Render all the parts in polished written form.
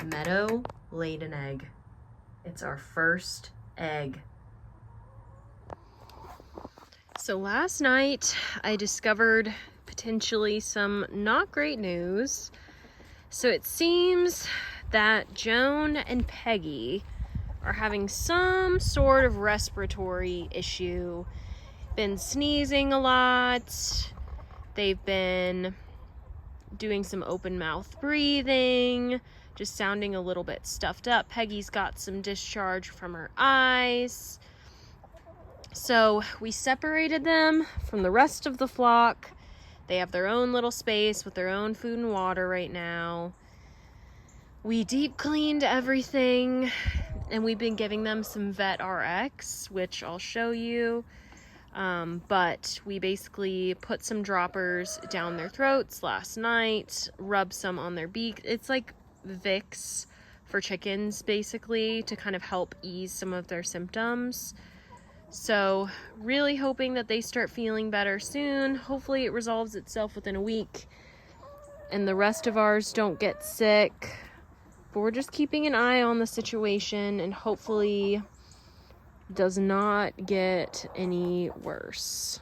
Meadow laid an egg. It's our first egg. So last night I discovered potentially some not great news. So it seems that Joan and Peggy are having some sort of respiratory issue. Been sneezing a lot. They've been doing some open mouth breathing, just sounding a little bit stuffed up. Peggy's got some discharge from her eyes. So we separated them from the rest of the flock. They have their own little space with their own food and water right now. We deep cleaned everything, and we've been giving them some Vet RX, which I'll show you. But we basically put some droppers down their throats last night, rubbed some on their beak. It's like Vicks for chickens, basically, to kind of help ease some of their symptoms. So really hoping that they start feeling better soon. Hopefully it resolves itself within a week and the rest of ours don't get sick. But we're just keeping an eye on the situation and hopefully does not get any worse.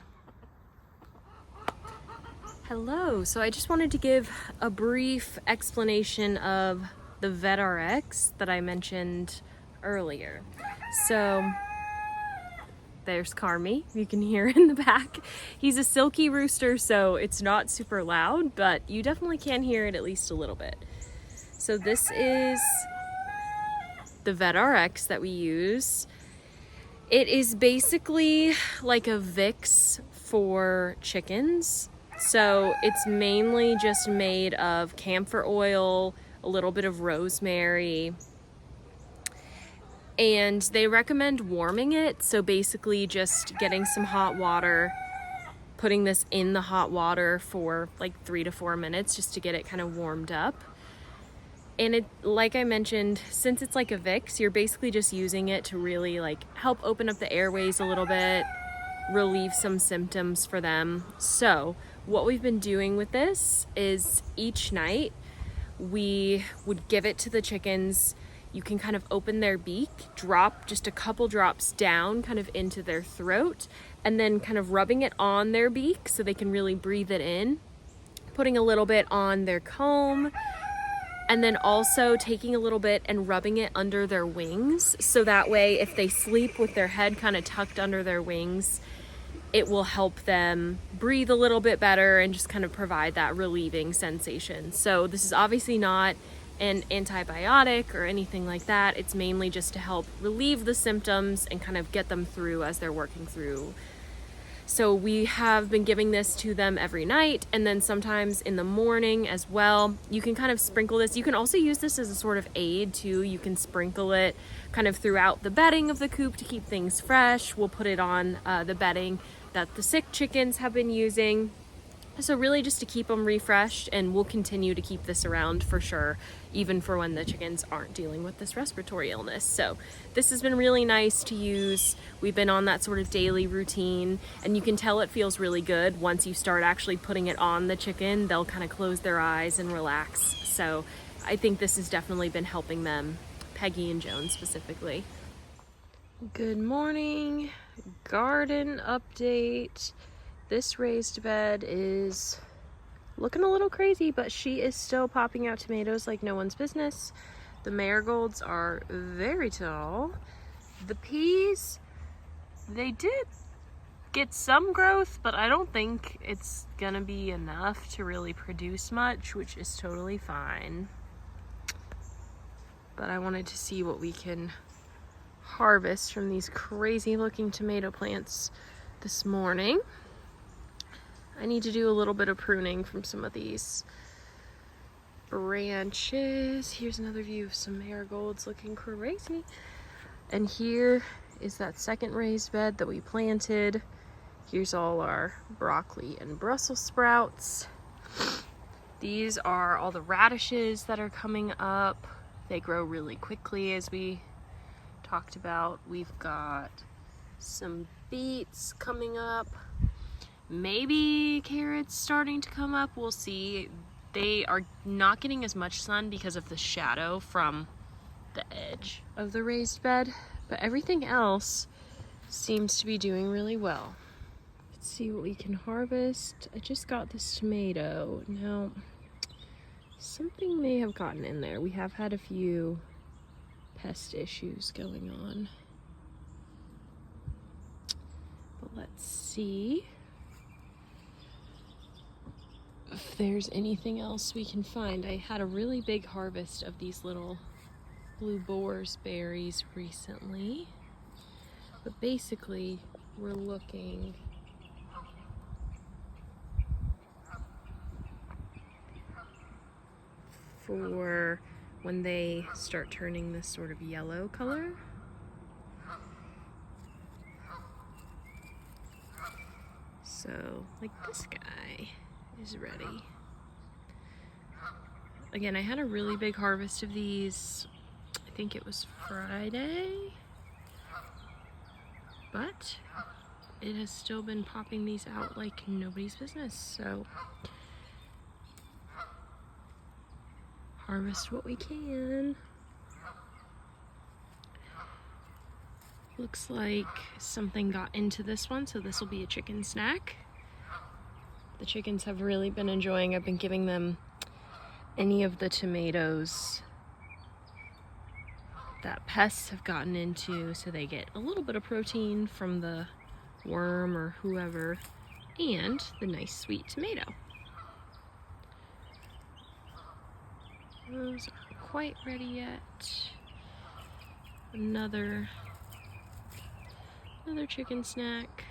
Hello, so I just wanted to give a brief explanation of the Vet RX that I mentioned earlier. So there's Carmi, you can hear in the back. He's a silky rooster, so it's not super loud, but you definitely can hear it at least a little bit. So this is the Vet RX that we use. It is basically like a Vicks for chickens. So it's mainly just made of camphor oil, a little bit of rosemary, and they recommend warming it. So basically just getting some hot water, putting this in the hot water for like 3 to 4 minutes just to get it kind of warmed up. And it, like I mentioned, since it's like a Vicks, you're basically just using it to really like help open up the airways a little bit, relieve some symptoms for them. So what we've been doing with this is each night we would give it to the chickens. You can kind of open their beak, drop just a couple drops down kind of into their throat, and then kind of rubbing it on their beak so they can really breathe it in, putting a little bit on their comb, and then also taking a little bit and rubbing it under their wings. So that way, if they sleep with their head kind of tucked under their wings, it will help them breathe a little bit better and just kind of provide that relieving sensation. So this is obviously not an antibiotic or anything like that. It's mainly just to help relieve the symptoms and kind of get them through as they're working through. So we have been giving this to them every night, and then sometimes in the morning as well. You can kind of sprinkle this. You can also use this as a sort of aid too. You can sprinkle it kind of throughout the bedding of the coop to keep things fresh. We'll put it on the bedding that the sick chickens have been using. So really just to keep them refreshed, and we'll continue to keep this around for sure, even for when the chickens aren't dealing with this respiratory illness. So this has been really nice to use. We've been on that sort of daily routine, and you can tell it feels really good. Once you start actually putting it on the chicken, they'll kind of close their eyes and relax. So I think this has definitely been helping them, Peggy and Joan specifically. Good morning, garden update. This raised bed is looking a little crazy, but she is still popping out tomatoes like no one's business. The marigolds are very tall. The peas, they did get some growth, but I don't think it's gonna be enough to really produce much, which is totally fine. But I wanted to see what we can harvest from these crazy looking tomato plants this morning. I need to do a little bit of pruning from some of these branches. Here's another view of some marigolds looking crazy. And here is that second raised bed that we planted. Here's all our broccoli and Brussels sprouts. These are all the radishes that are coming up. They grow really quickly, as we talked about. We've got some beets coming up. Maybe carrots starting to come up. We'll see. They are not getting as much sun because of the shadow from the edge of the raised bed, but everything else seems to be doing really well. Let's see what we can harvest. I just got this tomato. Now, something may have gotten in there. We have had a few pest issues going on. But let's see if there's anything else we can find. I had a really big harvest of these little blue boar's berries recently, but basically we're looking for when they start turning this sort of yellow color. So, like, this guy is ready. Again, I had a really big harvest of these, I think it was Friday, but it has still been popping these out like nobody's business, so harvest what we can. Looks like something got into this one, so this will be a chicken snack. The chickens have really been enjoying. I've been giving them any of the tomatoes that pests have gotten into, so they get a little bit of protein from the worm or whoever, and the nice sweet tomato. Those aren't quite ready yet. Another chicken snack.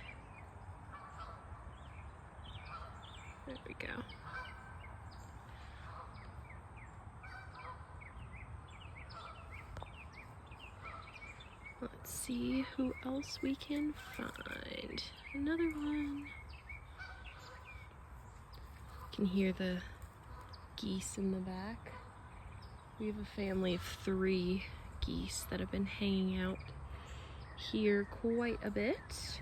There we go. Let's see who else we can find. Another one. You can hear the geese in the back. We have a family of 3 geese that have been hanging out here quite a bit.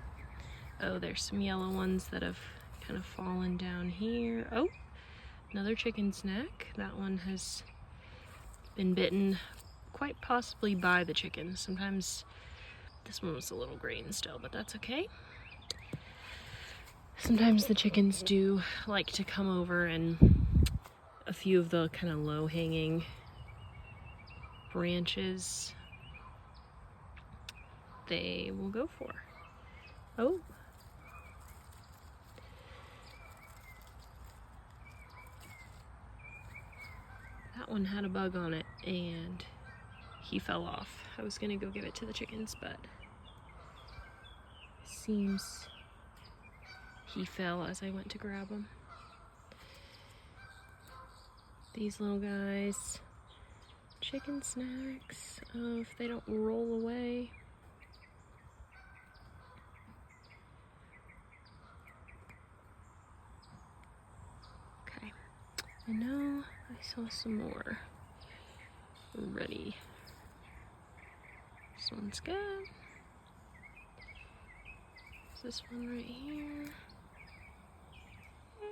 Oh, there's some yellow ones that have kind of fallen down here. Oh, another chicken snack. That one has been bitten quite possibly by the chicken. Sometimes this one was a little green still, but that's okay. Sometimes the chickens do like to come over, and a few of the kind of low-hanging branches they will go for. Oh. That one had a bug on it and he fell off. I was gonna go give it to the chickens, but it seems he fell as I went to grab him. These little guys, chicken snacks. Oh, if they don't roll away. Okay, I know I saw some more ready. This one's good. Is this one right here?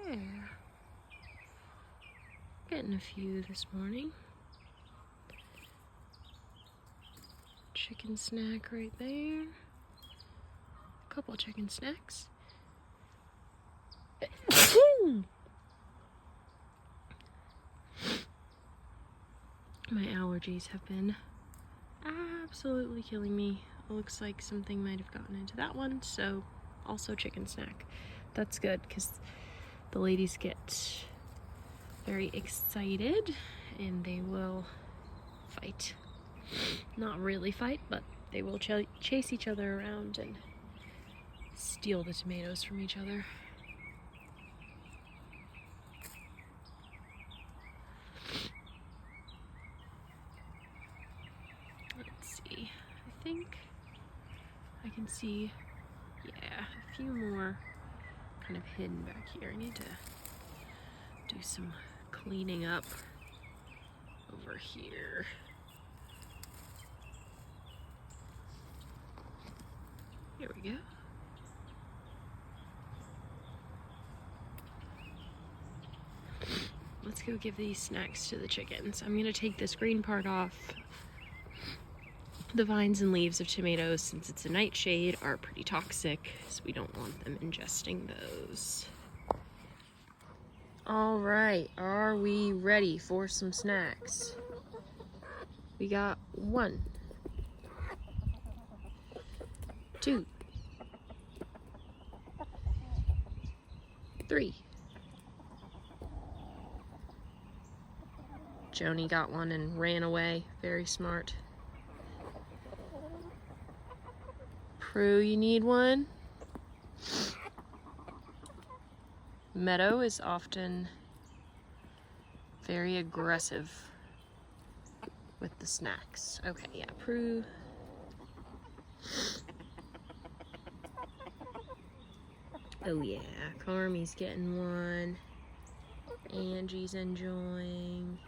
Yeah. Getting a few this morning. Chicken snack right there. A couple chicken snacks. My allergies have been absolutely killing me. It looks like something might have gotten into that one, so also chicken snack. That's good because the ladies get very excited and they will fight. Not really fight, but they will chase each other around and steal the tomatoes from each other. Let's see, I think I can see, yeah, a few more kind of hidden back here. I need to do some cleaning up over here. Here we go. let's go give these snacks to the chickens. I'm gonna take this green part off. The vines and leaves of tomatoes, since it's a nightshade, are pretty toxic, so we don't want them ingesting those. All right, are we ready for some snacks? We got 1, 2, 3. Joni got one and ran away. Very smart. Prue, you need one? Meadow is often very aggressive with the snacks. Okay, yeah, Prue. Oh yeah, Carmi's getting one. Angie's enjoying.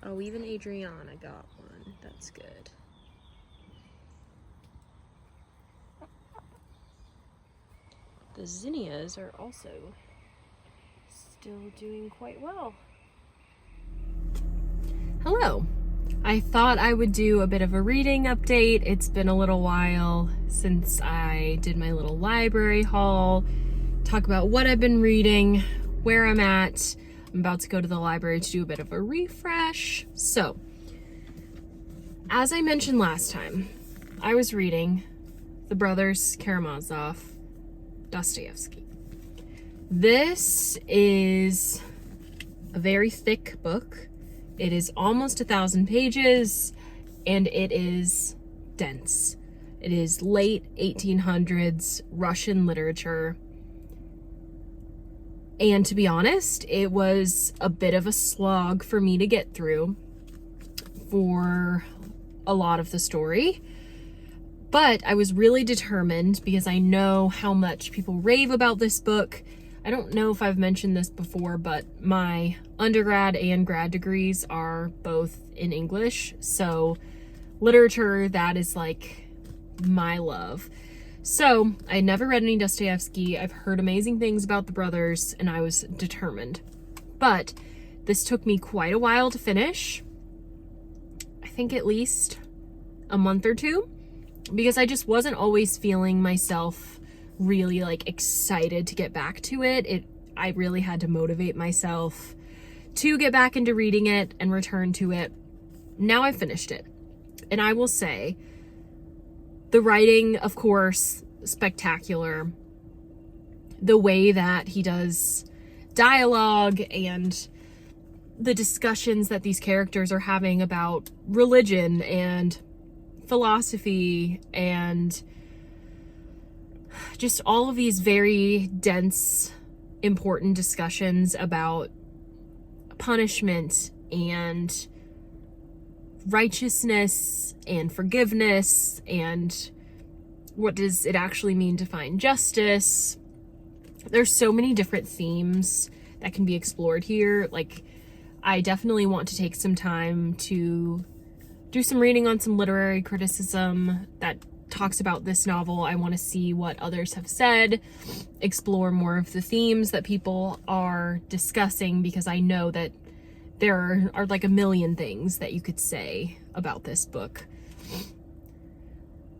Oh, even Adriana got one. That's good. The zinnias are also still doing quite well. Hello. I thought I would do a bit of a reading update. It's been a little while since I did my little library haul, talk about what I've been reading, where I'm at. I'm about to go to the library to do a bit of a refresh. So, as I mentioned last time, I was reading The Brothers Karamazov, Dostoevsky. This is a very thick book. It is almost 1,000 pages, and it is dense. It is late 1800s Russian literature. And to be honest, it was a bit of a slog for me to get through for a lot of the story. But I was really determined because I know how much people rave about this book. I don't know if I've mentioned this before, but my undergrad and grad degrees are both in English. So literature, that is like my love. So I had never read any Dostoevsky. I've heard amazing things about the brothers, and I was determined. But this took me quite a while to finish. I think at least a month or two, because I just wasn't always feeling myself really like excited to get back to it. I really had to motivate myself to get back into reading it and return to it. Now I finished it. And I will say, the writing, of course, spectacular. The way that he does dialogue and the discussions that these characters are having about religion and philosophy and just all of these very dense, important discussions about punishment and righteousness and forgiveness and what does it actually mean to find justice. There's so many different themes that can be explored here. Like, I definitely want to take some time to do some reading on some literary criticism that talks about this novel. I want to see what others have said, explore more of the themes that people are discussing, because I know that there are like a million things that you could say about this book.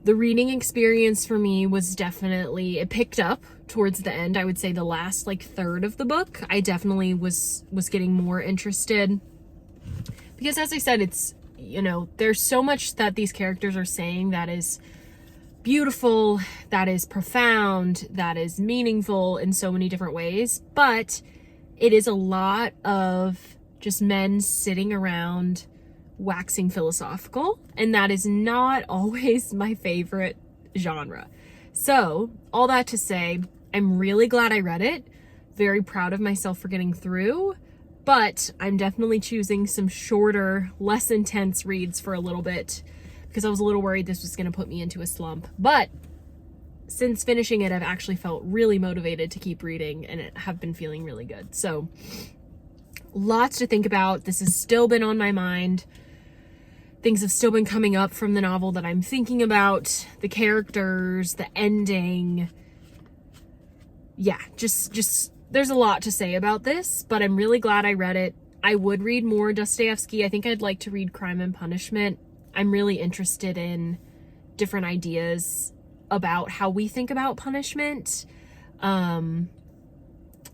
The reading experience for me was definitely, it picked up towards the end. I would say the last like third of the book, I definitely was getting more interested, because as I said, it's, you know, there's so much that these characters are saying that is beautiful, that is profound, that is meaningful in so many different ways, but it is a lot of just men sitting around waxing philosophical, and that is not always my favorite genre. So, all that to say, I'm really glad I read it, very proud of myself for getting through, but I'm definitely choosing some shorter, less intense reads for a little bit, because I was a little worried this was going to put me into a slump. But since finishing it, I've actually felt really motivated to keep reading, and have been feeling really good. So, lots to think about. This has still been on my mind. Things have still been coming up from the novel that I'm thinking about. The characters, the ending. Yeah, just there's a lot to say about this, but I'm really glad I read it. I would read more Dostoevsky. I think I'd like to read Crime and Punishment. I'm really interested in different ideas about how we think about punishment,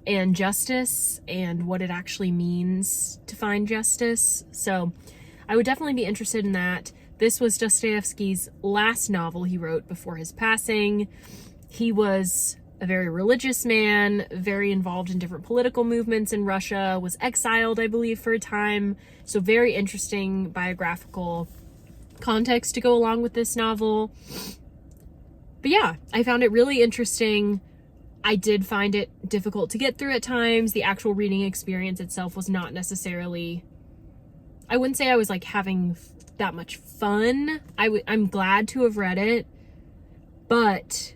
and justice, and what it actually means to find justice. So I would definitely be interested in that. This was Dostoevsky's last novel he wrote before his passing. He was a very religious man, very involved in different political movements in Russia, was exiled, I believe, for a time. So very interesting biographical context to go along with this novel. But yeah, I found it really interesting. I did find it difficult to get through at times. The actual reading experience itself was not necessarily, I wouldn't say I was like having that much fun. I'm glad to have read it, but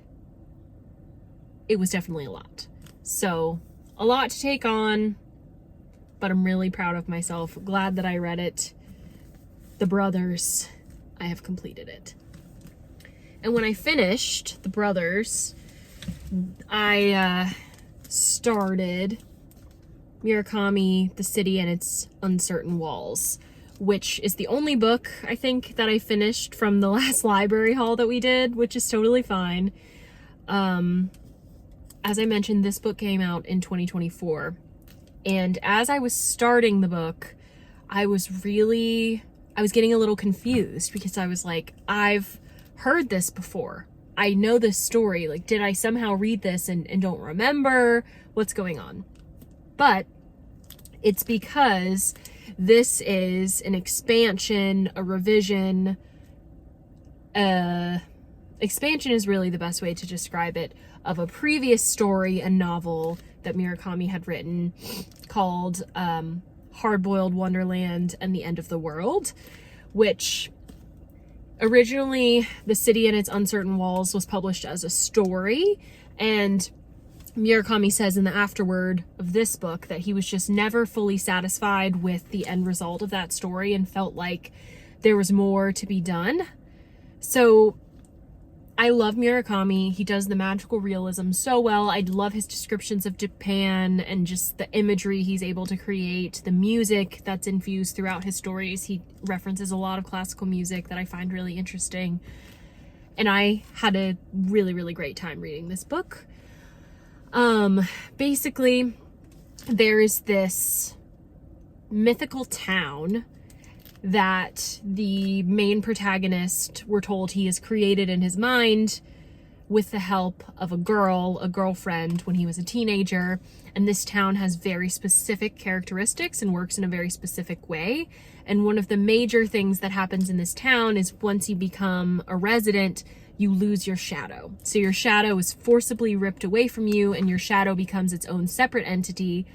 it was definitely a lot. So a lot to take on, but I'm really proud of myself. Glad that I read it. The Brothers, I have completed it. And when I finished The Brothers, I started Murakami, The City and Its Uncertain Walls, which is the only book, I think, that I finished from the last library haul that we did, which is totally fine. As I mentioned, this book came out in 2024. And as I was starting the book, I was getting a little confused because I was like, I've heard this before. I know this story. Like, did I somehow read this and don't remember what's going on? But it's because this is an expansion, a revision. Expansion is really the best way to describe it, of a previous story, a novel that Murakami had written called Hard-Boiled Wonderland and the End of the World, which originally The City and Its Uncertain Walls was published as a story, and Murakami says in the afterword of this book that he was just never fully satisfied with the end result of that story and felt like there was more to be done. So I love Murakami. He does the magical realism so well. I love his descriptions of Japan and just the imagery he's able to create, the music that's infused throughout his stories. He references a lot of classical music that I find really interesting. And I had a really, really great time reading this book. Basically, there's this mythical town that the main protagonist, we're told he has created in his mind with the help of a girlfriend when he was a teenager. And this town has very specific characteristics and works in a very specific way. And one of the major things that happens in this town is once you become a resident, you lose your shadow. So your shadow is forcibly ripped away from you and your shadow becomes its own separate entity.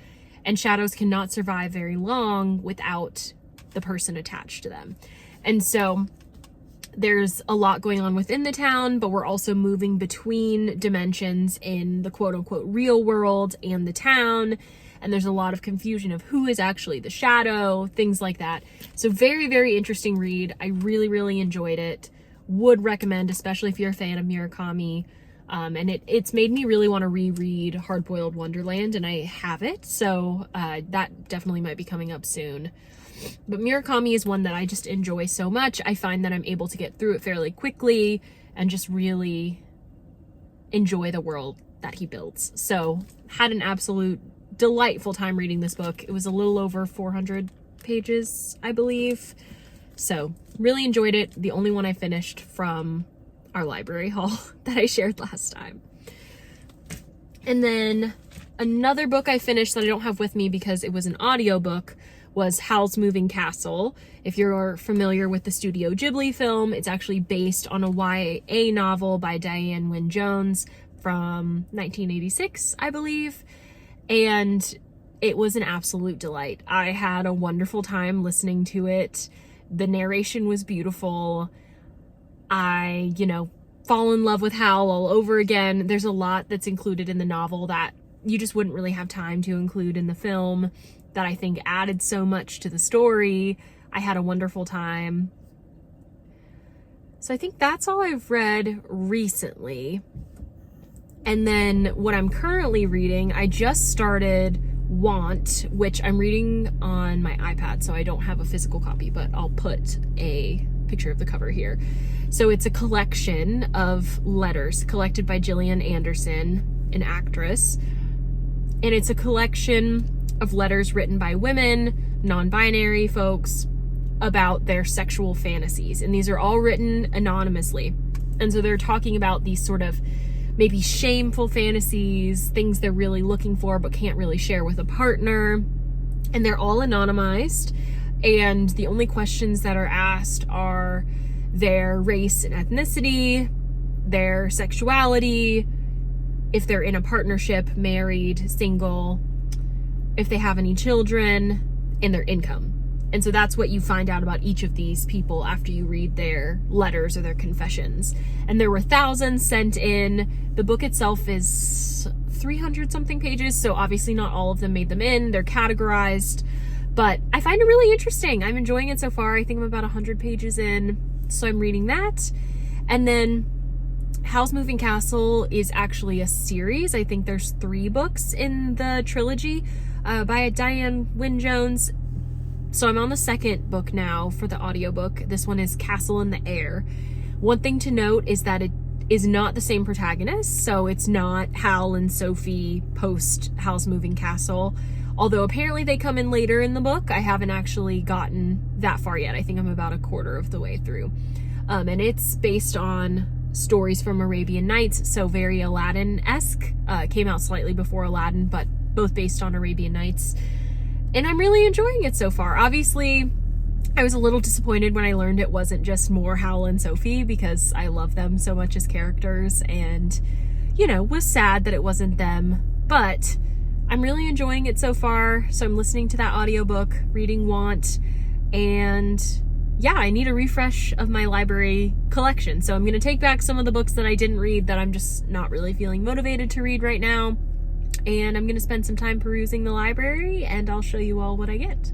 And shadows cannot survive very long without the person attached to them. And so there's a lot going on within the town, but we're also moving between dimensions in the quote unquote real world and the town. And there's a lot of confusion of who is actually the shadow, things like that. So very, very interesting read. I really, really enjoyed it. Would recommend, especially if you're a fan of Murakami. And it's made me really want to reread Hard-Boiled Wonderland, and I have it. So that definitely might be coming up soon. But Murakami is one that I just enjoy so much. I find that I'm able to get through it fairly quickly and just really enjoy the world that he builds. So had an absolute delightful time reading this book. It was a little over 400 pages, I believe. So really enjoyed it. The only one I finished from our library haul that I shared last time. And then another book I finished that I don't have with me because it was an audiobook was Howl's Moving Castle. If you're familiar with the Studio Ghibli film, it's actually based on a YA novel by Diane Wynne Jones from 1986, I believe. And it was an absolute delight. I had a wonderful time listening to it. The narration was beautiful. I, fall in love with Howl all over again. There's a lot that's included in the novel that you just wouldn't really have time to include in the film that I think added so much to the story. I had a wonderful time. So I think that's all I've read recently. And then what I'm currently reading, I just started Want, which I'm reading on my iPad, so I don't have a physical copy, but I'll put a picture of the cover here. So it's a collection of letters collected by Gillian Anderson, an actress. And it's a collection of letters written by women, non-binary folks, about their sexual fantasies. And these are all written anonymously. And so they're talking about these sort of maybe shameful fantasies, things they're really looking for but can't really share with a partner. And they're all anonymized. And the only questions that are asked are their race and ethnicity, their sexuality, if they're in a partnership, married, single, if they have any children, and their income. And so that's what you find out about each of these people after you read their letters or their confessions. And there were thousands sent in. The book itself is 300 something pages, so obviously not all of them made them in. They're categorized, but I find it really interesting. I'm enjoying it so far. I think I'm about 100 pages in, so I'm reading that. And then Howl's Moving Castle is actually a series. I think there's 3 books in the trilogy by Diane Wynne Jones. So I'm on the 2nd book now for the audiobook. This one is Castle in the Air. One thing to note is that it is not the same protagonist. So it's not Hal and Sophie post Howl's Moving Castle. Although apparently they come in later in the book. I haven't actually gotten that far yet. I think I'm about a quarter of the way through. And it's based on stories from Arabian Nights. So very Aladdin-esque. Came out slightly before Aladdin, but both based on Arabian Nights. And I'm really enjoying it so far. Obviously, I was a little disappointed when I learned it wasn't just more Hal and Sophie, because I love them so much as characters, and, you know, was sad that it wasn't them. But I'm really enjoying it so far. So I'm listening to that audiobook, reading Want, and yeah, I need a refresh of my library collection. So I'm going to take back some of the books that I didn't read that I'm just not really feeling motivated to read right now. And I'm going to spend some time perusing the library, and I'll show you all what I get.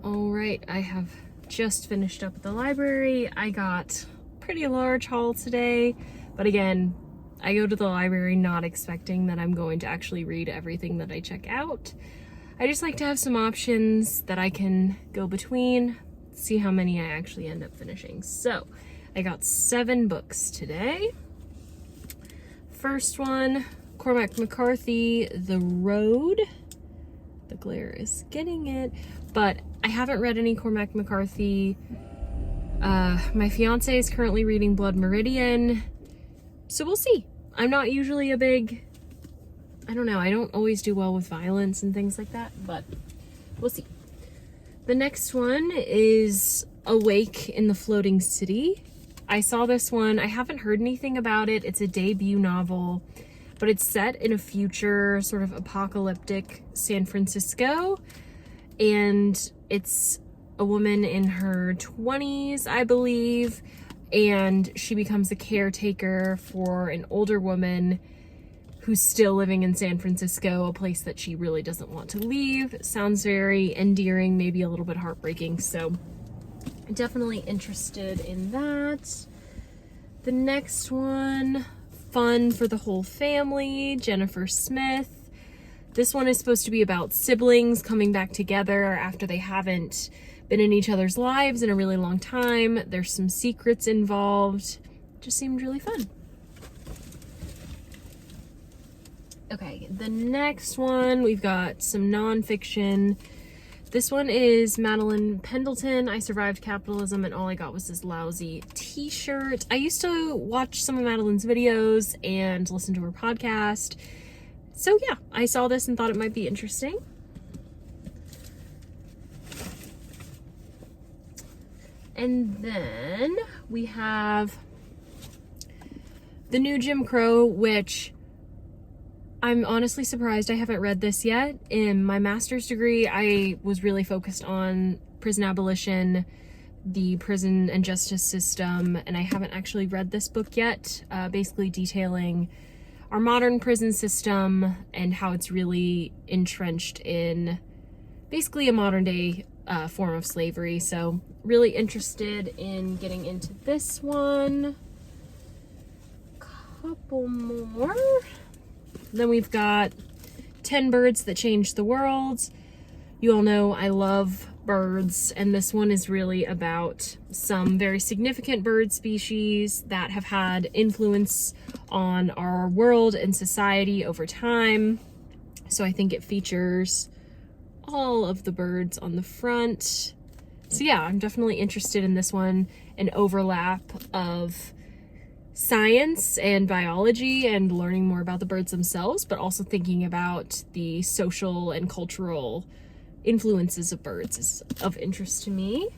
All right, I have just finished up at the library. I got a pretty large haul today, but again, I go to the library not expecting that I'm going to actually read everything that I check out. I just like to have some options that I can go between, see how many I actually end up finishing. So I got 7 books today. First one, Cormac McCarthy, The Road. The glare is getting it, but I haven't read any Cormac McCarthy. My fiance is currently reading Blood Meridian, so we'll see. I'm not usually a big, I don't know, I don't always do well with violence and things like that, but we'll see. The next one is Awake in the Floating City. I saw this one. I haven't heard anything about it. It's a debut novel, but it's set in a future sort of apocalyptic San Francisco, and it's a woman in her 20s, I believe, and she becomes a caretaker for an older woman who's still living in San Francisco, a place that she really doesn't want to leave. Sounds very endearing, maybe a little bit heartbreaking, so definitely interested in that. The next one, fun for the whole family, Jennifer Smith. This one is supposed to be about siblings coming back together after they haven't been in each other's lives in a really long time. There's some secrets involved. Just seemed really fun. Okay, the next one, we've got some nonfiction. This one is Madeline Pendleton. I survived capitalism and all I got was this lousy t-shirt. I used to watch some of Madeline's videos and listen to her podcast. So yeah, I saw this and thought it might be interesting. And then we have The New Jim Crow, which I'm honestly surprised I haven't read this yet. In my master's degree, I was really focused on prison abolition, the prison and justice system, and I haven't actually read this book yet, basically detailing our modern prison system and how it's really entrenched in basically a modern day form of slavery. So really interested in getting into this one. God, couple more. Then we've got 10 Birds That Changed the World. You all know I love birds, and this one is really about some very significant bird species that have had influence on our world and society over time. So I think it features all of the birds on the front. So yeah, I'm definitely interested in this one, an overlap of science and biology and learning more about the birds themselves, but also thinking about the social and cultural influences of birds is of interest to me.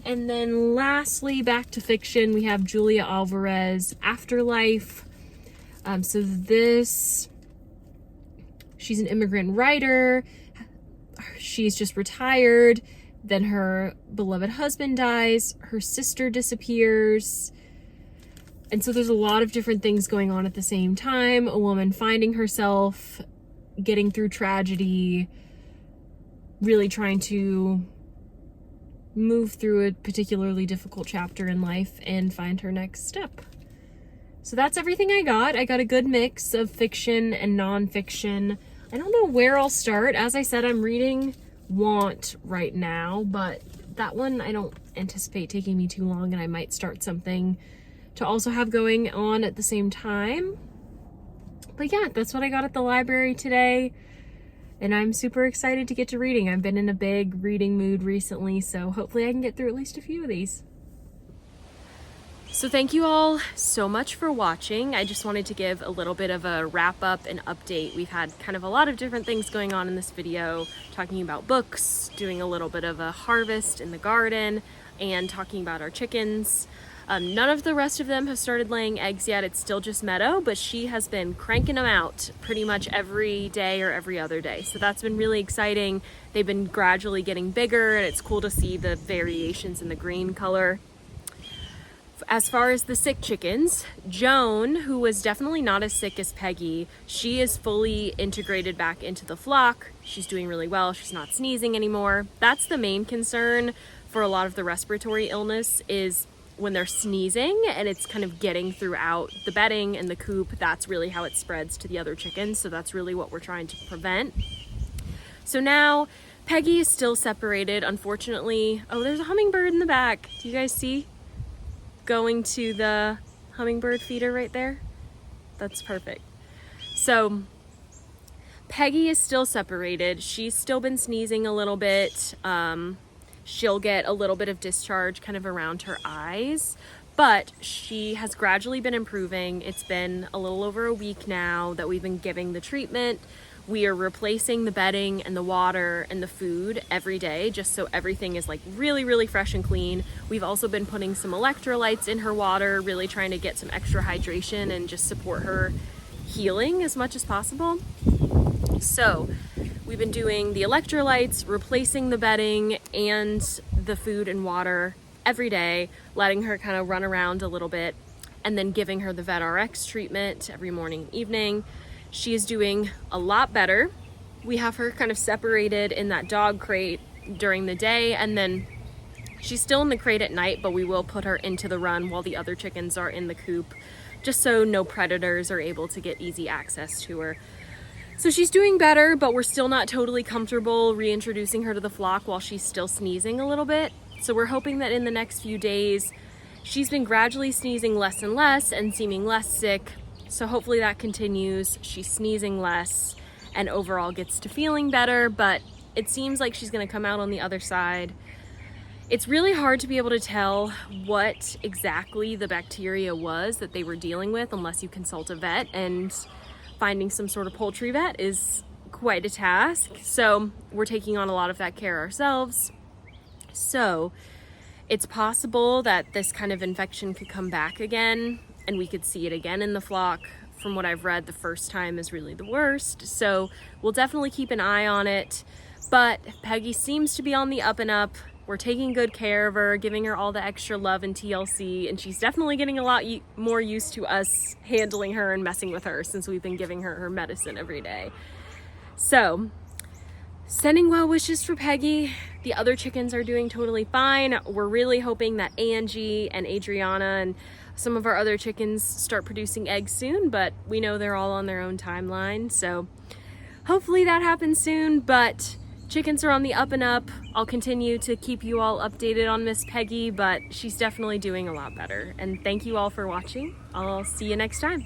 And then lastly, back to fiction, we have Julia Alvarez, Afterlife. So this, she's an immigrant writer. She's just retired. Then her beloved husband dies. Her sister disappears. And so there's a lot of different things going on at the same time. A woman finding herself, getting through tragedy, really trying to move through a particularly difficult chapter in life and find her next step. So that's everything I got. I got a good mix of fiction and nonfiction. I don't know where I'll start. As I said, I'm reading Want right now, but that one I don't anticipate taking me too long, and I might start something to also have going on at the same time. But yeah, that's what I got at the library today, and I'm super excited to get to reading. I've been in a big reading mood recently, so hopefully I can get through at least a few of these. So thank you all so much for watching. I just wanted to give a little bit of a wrap up and update. We've had kind of a lot of different things going on in this video, talking about books, doing a little bit of a harvest in the garden, and talking about our chickens. None of the rest of them have started laying eggs yet. It's still just Meadow, but she has been cranking them out pretty much every day or every other day. So that's been really exciting. They've been gradually getting bigger, and it's cool to see the variations in the green color. As far as the sick chickens, Joan, who was definitely not as sick as Peggy, she is fully integrated back into the flock. She's doing really well. She's not sneezing anymore. That's the main concern for a lot of the respiratory illness, is when they're sneezing and it's kind of getting throughout the bedding and the coop. That's really how it spreads to the other chickens. So that's really what we're trying to prevent. So now Peggy is still separated, unfortunately. Oh, there's a hummingbird in the back. Do you guys see? Going to the hummingbird feeder right there. That's perfect. So Peggy is still separated. She's still been sneezing a little bit. She'll get a little bit of discharge kind of around her eyes, but she has gradually been improving. It's been a little over a week now that we've been giving the treatment. We are replacing the bedding and the water and the food every day, just so everything is like really, really fresh and clean. We've also been putting some electrolytes in her water, really trying to get some extra hydration and just support her healing as much as possible. So we've been doing the electrolytes, replacing the bedding and the food and water every day, letting her kind of run around a little bit, and then giving her the VetRx treatment every morning, evening. She is doing a lot better. We have her kind of separated in that dog crate during the day, and then she's still in the crate at night, but we will put her into the run while the other chickens are in the coop, just so no predators are able to get easy access to her. So she's doing better, but we're still not totally comfortable reintroducing her to the flock while she's still sneezing a little bit. So we're hoping that in the next few days, she's been gradually sneezing less and less and seeming less sick. So hopefully that continues. She's sneezing less and overall gets to feeling better, but it seems like she's gonna come out on the other side. It's really hard to be able to tell what exactly the bacteria was that they were dealing with unless you consult a vet, and finding some sort of poultry vet is quite a task. So we're taking on a lot of that care ourselves. So it's possible that this kind of infection could come back again, and we could see it again in the flock. From what I've read, the first time is really the worst. So we'll definitely keep an eye on it. But Peggy seems to be on the up and up. We're taking good care of her, giving her all the extra love and TLC, and she's definitely getting a lot more used to us handling her and messing with her since we've been giving her her medicine every day. So, sending well wishes for Peggy. The other chickens are doing totally fine. We're really hoping that Angie and Adriana and some of our other chickens start producing eggs soon, but we know they're all on their own timeline, so hopefully that happens soon. But chickens are on the up and up. I'll continue to keep you all updated on Miss Peggy, but she's definitely doing a lot better. And thank you all for watching. I'll see you next time.